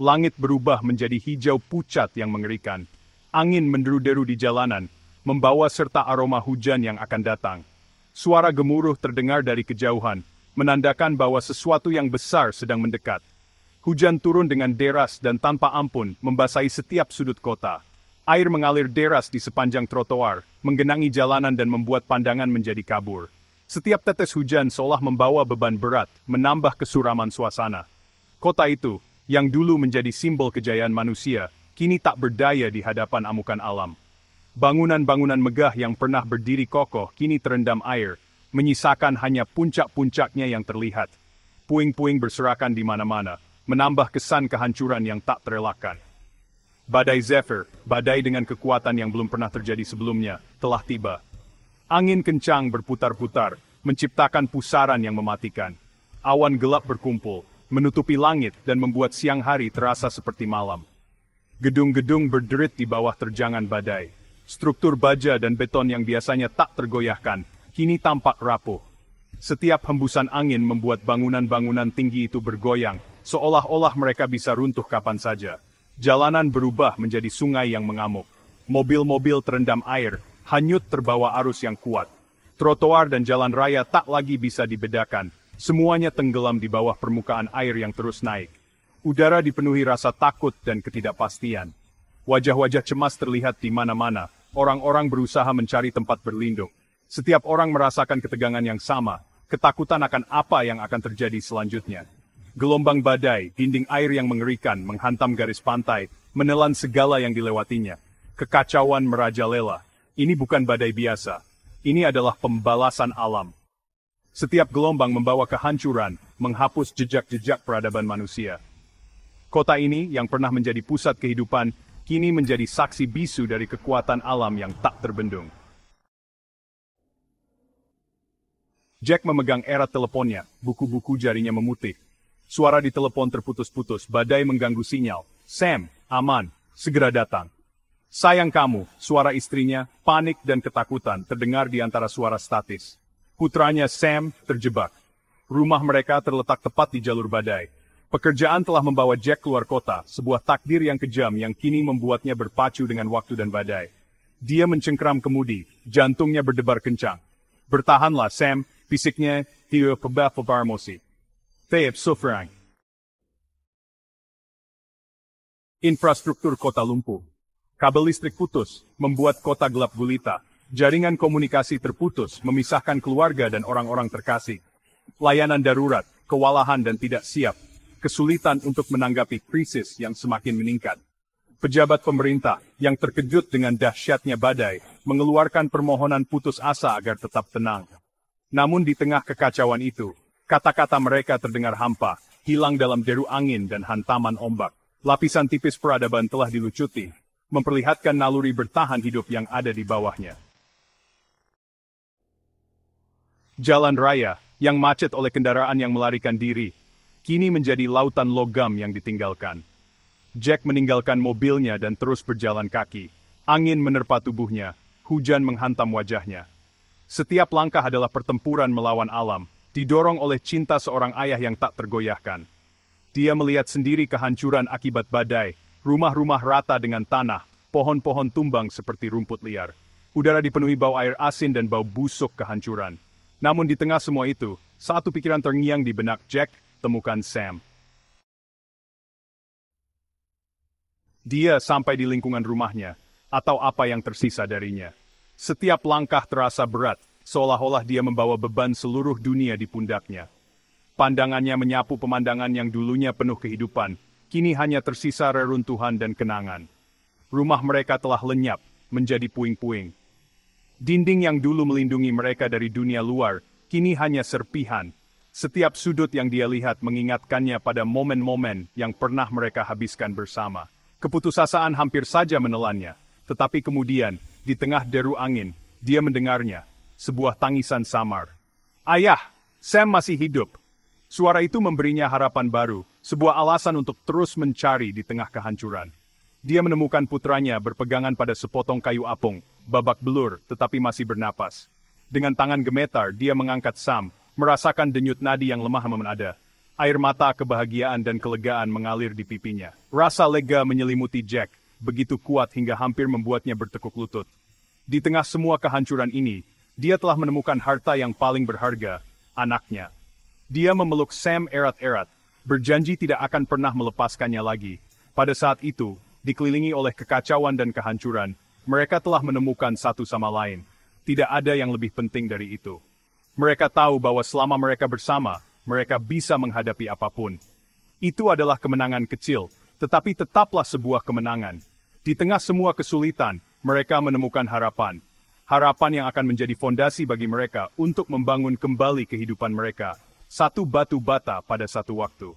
langit berubah menjadi hijau pucat yang mengerikan. Angin menderu-deru di jalanan, membawa serta aroma hujan yang akan datang. Suara gemuruh terdengar dari kejauhan, menandakan bahwa sesuatu yang besar sedang mendekat. Hujan turun dengan deras dan tanpa ampun, membasahi setiap sudut kota. Air mengalir deras di sepanjang trotoar, menggenangi jalanan dan membuat pandangan menjadi kabur. Setiap tetes hujan seolah membawa beban berat, menambah kesuraman suasana. Kota itu, yang dulu menjadi simbol kejayaan manusia, kini tak berdaya di hadapan amukan alam. Bangunan-bangunan megah yang pernah berdiri kokoh kini terendam air, menyisakan hanya puncak-puncaknya yang terlihat. Puing-puing berserakan di mana-mana, menambah kesan kehancuran yang tak terelakkan. Badai Zephyr, badai dengan kekuatan yang belum pernah terjadi sebelumnya, telah tiba. Angin kencang berputar-putar, menciptakan pusaran yang mematikan. Awan gelap berkumpul, menutupi langit dan membuat siang hari terasa seperti malam. Gedung-gedung berderit di bawah terjangan badai. Struktur baja dan beton yang biasanya tak tergoyahkan, kini tampak rapuh. Setiap hembusan angin membuat bangunan-bangunan tinggi itu bergoyang, seolah-olah mereka bisa runtuh kapan saja. Jalanan berubah menjadi sungai yang mengamuk. Mobil-mobil terendam air, hanyut terbawa arus yang kuat. Trotoar dan jalan raya tak lagi bisa dibedakan. Semuanya tenggelam di bawah permukaan air yang terus naik. Udara dipenuhi rasa takut dan ketidakpastian. Wajah-wajah cemas terlihat di mana-mana. Orang-orang berusaha mencari tempat berlindung. Setiap orang merasakan ketegangan yang sama, ketakutan akan apa yang akan terjadi selanjutnya. Gelombang badai, dinding air yang mengerikan, menghantam garis pantai, menelan segala yang dilewatinya. Kekacauan merajalela. Ini bukan badai biasa. Ini adalah pembalasan alam. Setiap gelombang membawa kehancuran, menghapus jejak-jejak peradaban manusia. Kota ini, yang pernah menjadi pusat kehidupan, kini menjadi saksi bisu dari kekuatan alam yang tak terbendung. Jack memegang erat teleponnya, buku-buku jarinya memutih. Suara di telepon terputus-putus, badai mengganggu sinyal. Sam, aman, segera datang. Sayang kamu, suara istrinya, panik dan ketakutan terdengar di antara suara statis. Putranya Sam terjebak. Rumah mereka terletak tepat di jalur badai. Pekerjaan telah membawa Jack keluar kota, sebuah takdir yang kejam yang kini membuatnya berpacu dengan waktu dan badai. Dia mencengkeram kemudi, jantungnya berdebar kencang. Bertahanlah Sam, fisiknya, dia pebarmosi. Taib Sufrang. Infrastruktur kota lumpuh. Kabel listrik putus, membuat kota gelap gulita. Jaringan komunikasi terputus, memisahkan keluarga dan orang-orang terkasih. Layanan darurat, kewalahan dan tidak siap. Kesulitan untuk menanggapi krisis yang semakin meningkat. Pejabat pemerintah yang terkejut dengan dahsyatnya badai, mengeluarkan permohonan putus asa agar tetap tenang. Namun di tengah kekacauan itu, kata-kata mereka terdengar hampa, hilang dalam deru angin dan hantaman ombak. Lapisan tipis peradaban telah dilucuti, memperlihatkan naluri bertahan hidup yang ada di bawahnya. Jalan raya, yang macet oleh kendaraan yang melarikan diri, kini menjadi lautan logam yang ditinggalkan. Jack meninggalkan mobilnya dan terus berjalan kaki. Angin menerpa tubuhnya, hujan menghantam wajahnya. Setiap langkah adalah pertempuran melawan alam, didorong oleh cinta seorang ayah yang tak tergoyahkan. Dia melihat sendiri kehancuran akibat badai, rumah-rumah rata dengan tanah, pohon-pohon tumbang seperti rumput liar. Udara dipenuhi bau air asin dan bau busuk kehancuran. Namun di tengah semua itu, satu pikiran terngiang di benak Jack, temukan Sam. Dia sampai di lingkungan rumahnya, atau apa yang tersisa darinya. Setiap langkah terasa berat, seolah-olah dia membawa beban seluruh dunia di pundaknya. Pandangannya menyapu pemandangan yang dulunya penuh kehidupan, kini hanya tersisa reruntuhan dan kenangan. Rumah mereka telah lenyap, menjadi puing-puing. Dinding yang dulu melindungi mereka dari dunia luar, kini hanya serpihan. Setiap sudut yang dia lihat mengingatkannya pada momen-momen yang pernah mereka habiskan bersama. Keputusasaan hampir saja menelannya, tetapi kemudian, di tengah deru angin, dia mendengarnya, sebuah tangisan samar. Ayah, Sam masih hidup. Suara itu memberinya harapan baru, sebuah alasan untuk terus mencari di tengah kehancuran. Dia menemukan putranya berpegangan pada sepotong kayu apung, babak belur tetapi masih bernapas. Dengan tangan gemetar, dia mengangkat Sam, merasakan denyut nadi yang lemah menada. Air mata kebahagiaan dan kelegaan mengalir di pipinya. Rasa lega menyelimuti Jack, begitu kuat hingga hampir membuatnya bertekuk lutut. Di tengah semua kehancuran ini, dia telah menemukan harta yang paling berharga, anaknya. Dia memeluk Sam erat-erat, berjanji tidak akan pernah melepaskannya lagi. Pada saat itu, dikelilingi oleh kekacauan dan kehancuran, mereka telah menemukan satu sama lain. Tidak ada yang lebih penting dari itu. Mereka tahu bahwa selama mereka bersama, mereka bisa menghadapi apapun. Itu adalah kemenangan kecil, tetapi tetaplah sebuah kemenangan. Di tengah semua kesulitan, mereka menemukan harapan. Harapan yang akan menjadi fondasi bagi mereka untuk membangun kembali kehidupan mereka. Satu batu bata pada satu waktu.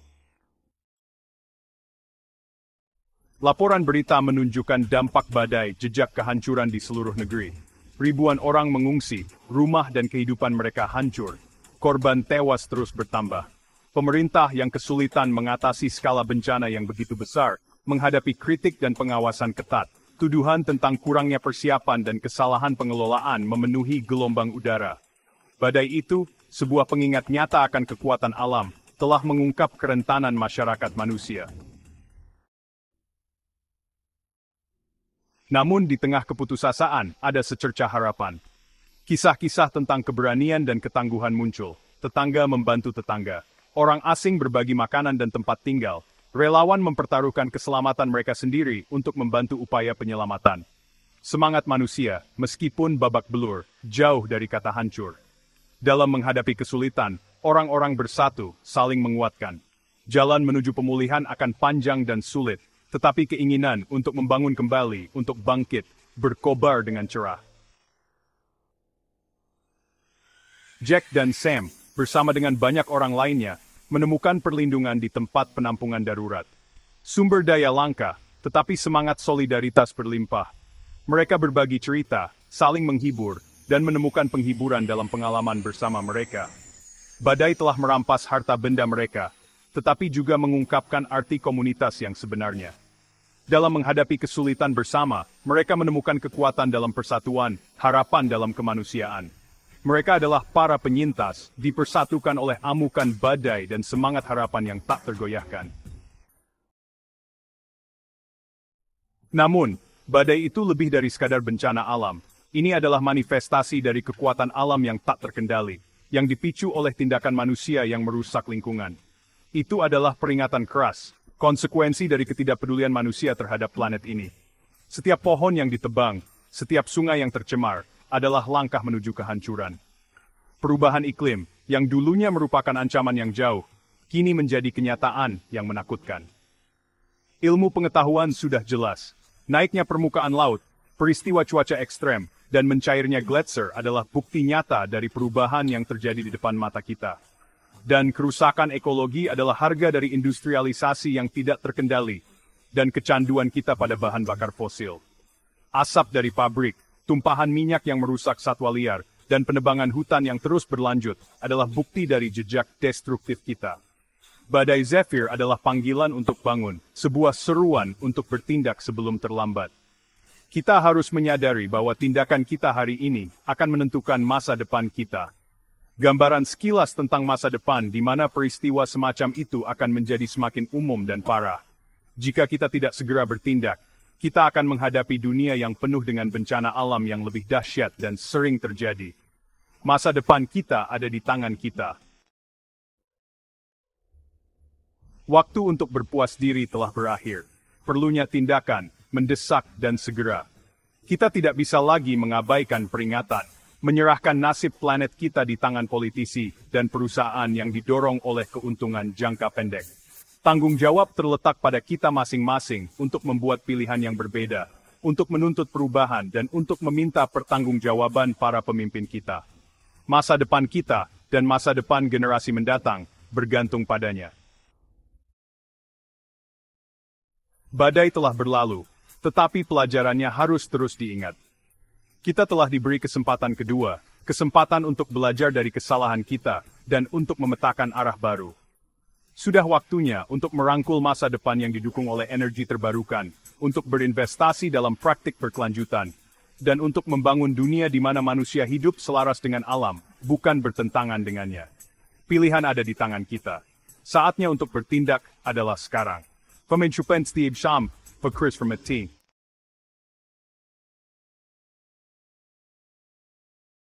Laporan berita menunjukkan dampak badai jejak kehancuran di seluruh negeri. Ribuan orang mengungsi, rumah dan kehidupan mereka hancur. Korban tewas terus bertambah. Pemerintah yang kesulitan mengatasi skala bencana yang begitu besar, menghadapi kritik dan pengawasan ketat. Tuduhan tentang kurangnya persiapan dan kesalahan pengelolaan memenuhi gelombang udara. Badai itu, sebuah pengingat nyata akan kekuatan alam, telah mengungkap kerentanan masyarakat manusia. Namun di tengah keputusasaan, ada secercah harapan. Kisah-kisah tentang keberanian dan ketangguhan muncul. Tetangga membantu tetangga. Orang asing berbagi makanan dan tempat tinggal. Relawan mempertaruhkan keselamatan mereka sendiri untuk membantu upaya penyelamatan. Semangat manusia, meskipun babak belur, jauh dari kata hancur. Dalam menghadapi kesulitan, orang-orang bersatu, saling menguatkan. Jalan menuju pemulihan akan panjang dan sulit, tetapi keinginan untuk membangun kembali, untuk bangkit, berkobar dengan cerah. Jack dan Sam, bersama dengan banyak orang lainnya, menemukan perlindungan di tempat penampungan darurat. Sumber daya langka, tetapi semangat solidaritas berlimpah. Mereka berbagi cerita, saling menghibur, dan menemukan penghiburan dalam pengalaman bersama mereka. Badai telah merampas harta benda mereka, tetapi juga mengungkapkan arti komunitas yang sebenarnya. Dalam menghadapi kesulitan bersama, mereka menemukan kekuatan dalam persatuan, harapan dalam kemanusiaan. Mereka adalah para penyintas, dipersatukan oleh amukan badai dan semangat harapan yang tak tergoyahkan. Namun, badai itu lebih dari sekadar bencana alam. Ini adalah manifestasi dari kekuatan alam yang tak terkendali, yang dipicu oleh tindakan manusia yang merusak lingkungan. Itu adalah peringatan keras, konsekuensi dari ketidakpedulian manusia terhadap planet ini. Setiap pohon yang ditebang, setiap sungai yang tercemar, adalah langkah menuju kehancuran. Perubahan iklim, yang dulunya merupakan ancaman yang jauh, kini menjadi kenyataan yang menakutkan. Ilmu pengetahuan sudah jelas. Naiknya permukaan laut, peristiwa cuaca ekstrem, dan mencairnya gletser adalah bukti nyata dari perubahan yang terjadi di depan mata kita. Dan kerusakan ekologi adalah harga dari industrialisasi yang tidak terkendali, dan kecanduan kita pada bahan bakar fosil. Asap dari pabrik, tumpahan minyak yang merusak satwa liar, dan penebangan hutan yang terus berlanjut adalah bukti dari jejak destruktif kita. Badai Zephyr adalah panggilan untuk bangun, sebuah seruan untuk bertindak sebelum terlambat. Kita harus menyadari bahwa tindakan kita hari ini akan menentukan masa depan kita. Gambaran sekilas tentang masa depan di mana peristiwa semacam itu akan menjadi semakin umum dan parah. Jika kita tidak segera bertindak, kita akan menghadapi dunia yang penuh dengan bencana alam yang lebih dahsyat dan sering terjadi. Masa depan kita ada di tangan kita. Waktu untuk berpuas diri telah berakhir. Perlunya tindakan, mendesak dan segera. Kita tidak bisa lagi mengabaikan peringatan, menyerahkan nasib planet kita di tangan politisi dan perusahaan yang didorong oleh keuntungan jangka pendek. Tanggung jawab terletak pada kita masing-masing untuk membuat pilihan yang berbeda, untuk menuntut perubahan dan untuk meminta pertanggungjawaban para pemimpin kita. Masa depan kita dan masa depan generasi mendatang bergantung padanya. Badai telah berlalu, tetapi pelajarannya harus terus diingat. Kita telah diberi kesempatan kedua, kesempatan untuk belajar dari kesalahan kita dan untuk memetakan arah baru. Sudah waktunya untuk merangkul masa depan yang didukung oleh energi terbarukan, untuk berinvestasi dalam praktik berkelanjutan, dan untuk membangun dunia di mana manusia hidup selaras dengan alam, bukan bertentangan dengannya. Pilihan ada di tangan kita. Saatnya untuk bertindak adalah sekarang. Pemain Steve Sham, for Chris from a team.